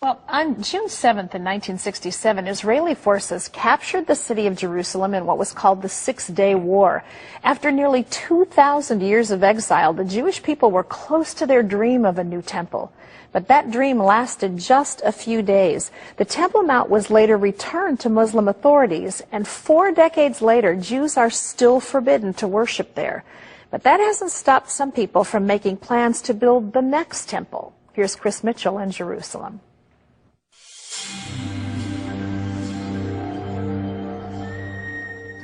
Well, on June 7th in 1967, Israeli forces captured the city of Jerusalem in what was called the Six-Day War. After nearly 2,000 years of exile, the Jewish people were close to their dream of a new temple. But that dream lasted just a few days. The Temple Mount was later returned to Muslim authorities, and 4 decades later, Jews are still forbidden to worship there. But that hasn't stopped some people from making plans to build the next temple. Here's Chris Mitchell in Jerusalem.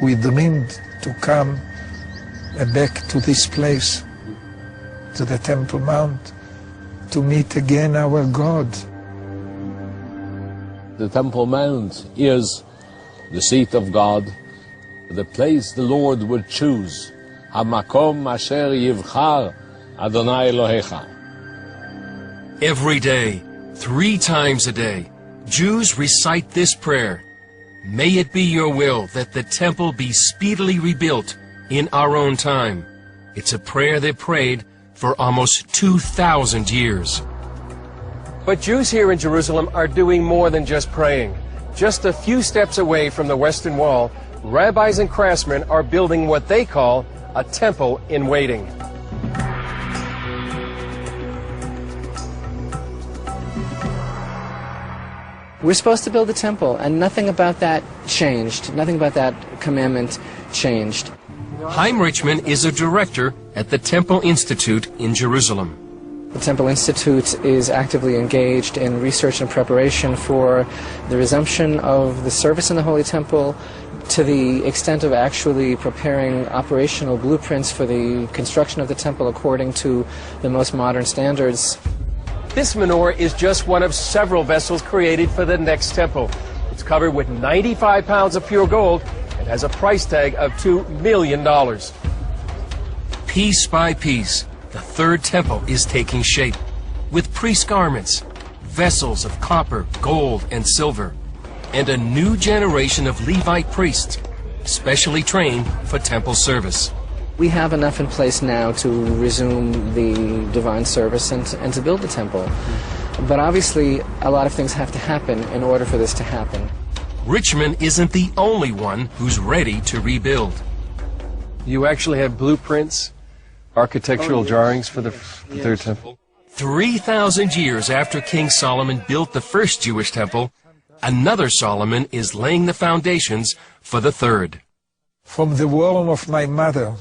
We dreamed to come back to this place, to the Temple Mount, to meet again our God. The Temple Mount is the seat of God, the place the Lord would choose. Hamakom asher yivchar Adonai Elohecha. Every day, 3 times a day, Jews recite this prayer. May it be your will that the temple be speedily rebuilt in our own time. It's a prayer they prayed for almost 2,000 years. But Jews here in Jerusalem are doing more than just praying. Just a few steps away from the Western Wall, rabbis and craftsmen are building what they call a temple in waiting. We're supposed to build a temple, and nothing about that changed. Nothing about that commandment changed. Chaim Richman is a director at the Temple Institute in Jerusalem. The Temple Institute is actively engaged in research and preparation for the resumption of the service in the Holy Temple, to the extent of actually preparing operational blueprints for the construction of the temple according to the most modern standards. This menorah is just one of several vessels created for the next temple. It's covered with 95 pounds of pure gold and has a price tag of $2 million. Piece by piece, the third temple is taking shape, with priest garments, vessels of copper, gold, and silver, and a new generation of Levite priests, specially trained for temple service. We have enough in place now to resume the divine service and to build the temple. But obviously, a lot of things have to happen in order for this to happen. Richman isn't the only one who's ready to rebuild. You actually have blueprints, architectural drawings for the third temple? 3,000 years after King Solomon built the first Jewish temple, another Solomon is laying the foundations for the third. From the womb of my mother,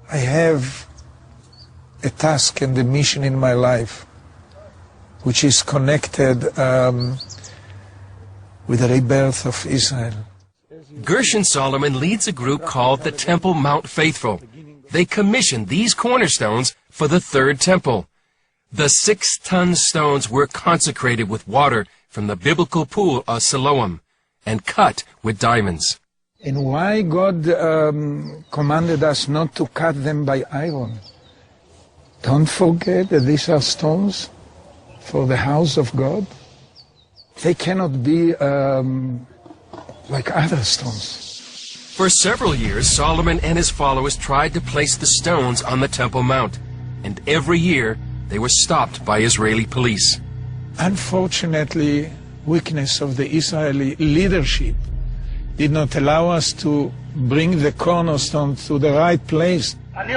I have a task and a mission in my life which is connected with the rebirth of Israel. Gershon Solomon leads a group called the Temple Mount Faithful. They commissioned these cornerstones for the third temple. The 6-ton stones were consecrated with water from the biblical pool of Siloam and cut with diamonds. And why God commanded us not to cut them by iron? Don't forget that these are stones for the house of God. They cannot be like other stones. For several years, Solomon and his followers tried to place the stones on the Temple Mount, and every year they were stopped by Israeli police. Unfortunately, weakness of the Israeli leadership did not allow us to bring the cornerstone to the right place. The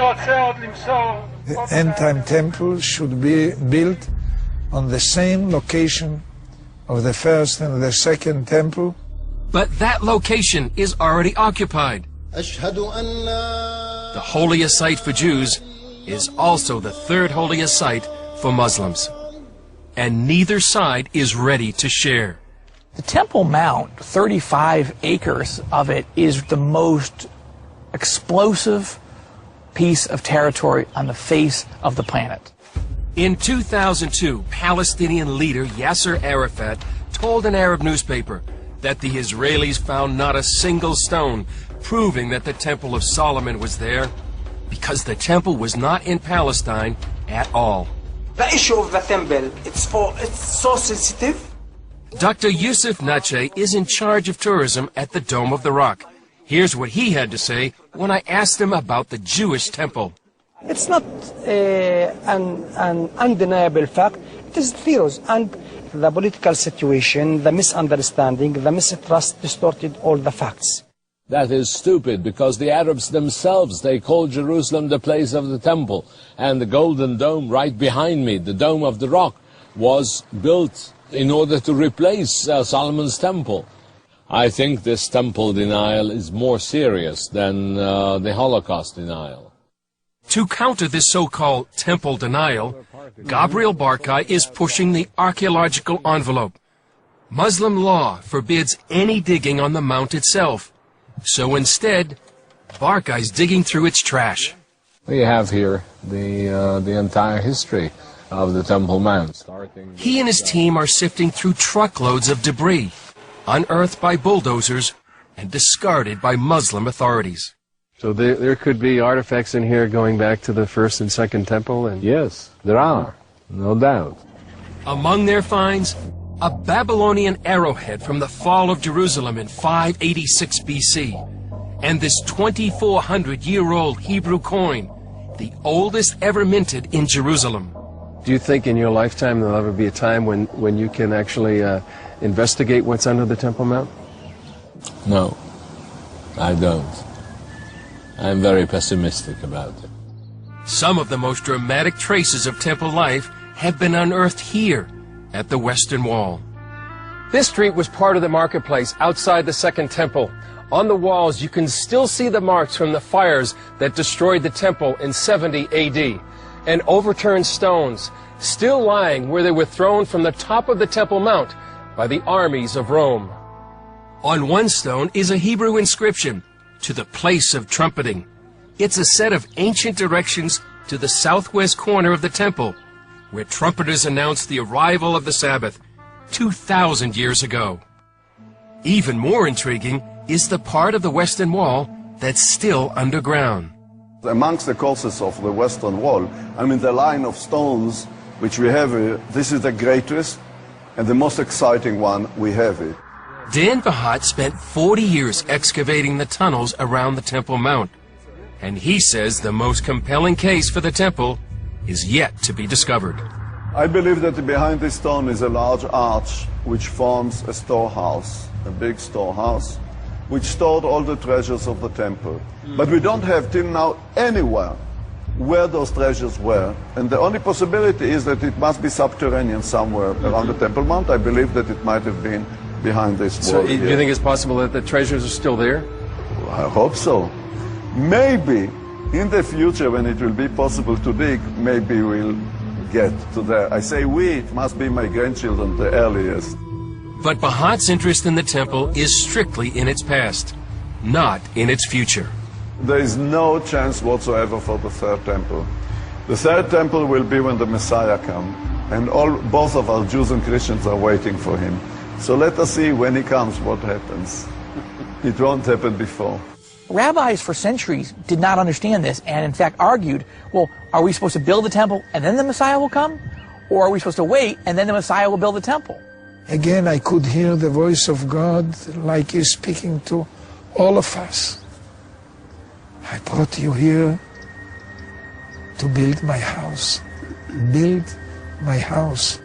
end-time temple should be built on the same location of the first and the second temple. But that location is already occupied. The holiest site for Jews is also the third holiest site for Muslims. And neither side is ready to share. The Temple Mount, 35 acres of it, is the most explosive piece of territory on the face of the planet. In 2002, Palestinian leader Yasser Arafat told an Arab newspaper that the Israelis found not a single stone proving that the Temple of Solomon was there, because the temple was not in Palestine at all. The issue of the temple, it's so sensitive. Dr. Yusuf Nache is in charge of tourism at the Dome of the Rock. Here's what he had to say when I asked him about the Jewish temple. It's not an undeniable fact. It is theos, and The political situation, the misunderstanding, the mistrust distorted all the facts. That is stupid, because the Arabs themselves, they call Jerusalem the place of the temple. And the Golden Dome right behind me, the Dome of the Rock, was built in order to replace Solomon's temple. I think this temple denial is more serious than the Holocaust denial. To counter this so-called temple denial, Gabriel Barkay is pushing the archaeological envelope. Muslim law forbids any digging on the mount itself. So instead, Barkay's digging through its trash. We have here the entire history of the Temple Mount. He and his team are sifting through truckloads of debris, unearthed by bulldozers and discarded by Muslim authorities. So there could be artifacts in here going back to the first and second temple? And Yes, there are, no doubt. Among their finds, a Babylonian arrowhead from the fall of Jerusalem in 586 BC, and this 2,400-year-old Hebrew coin, the oldest ever minted in Jerusalem. do you think in your lifetime there'll ever be a time when you can actually investigate what's under the Temple Mount? No, I don't. I'm very pessimistic about it. Some of the most dramatic traces of temple life have been unearthed here at the Western Wall. This street was part of the marketplace outside the Second Temple. On the walls, you can still see the marks from the fires that destroyed the temple in 70 AD, and overturned stones still lying where they were thrown from the top of the Temple Mount by the armies of Rome. On one stone is a Hebrew inscription, "To the place of trumpeting." It's a set of ancient directions to the southwest corner of the temple, where trumpeters announced the arrival of the Sabbath 2,000 years ago. Even more intriguing is the part of the Western Wall that's still underground. Amongst the causes of the Western Wall, I mean the line of stones which we have here, this is the greatest and the most exciting one we have here. Dan Vahat spent 40 years excavating the tunnels around the Temple Mount, and he says the most compelling case for the temple is yet to be discovered. I believe that behind this stone is a large arch which forms a storehouse, a big storehouse, which stored all the treasures of the temple. But we don't have till now anywhere where those treasures were, and the only possibility is that it must be subterranean somewhere around the Temple Mount. I believe that it might have been behind this wall. So do you think it's possible that the treasures are still there? I hope so. Maybe in the future, when it will be possible to dig, maybe we'll get to there. I say we, it must be my grandchildren, the earliest. But Vahat's interest in the temple is strictly in its past, not in its future. There is no chance whatsoever for the third temple. The third temple will be when the Messiah comes, and both of our Jews and Christians are waiting for him. So let us see when he comes what happens. It won't happen before. Rabbis for centuries did not understand this and in fact argued, well, are we supposed to build the temple and then the Messiah will come? Or are we supposed to wait and then the Messiah will build the temple? Again, I could hear the voice of God like he's speaking to all of us. I brought you here to build my house. Build my house.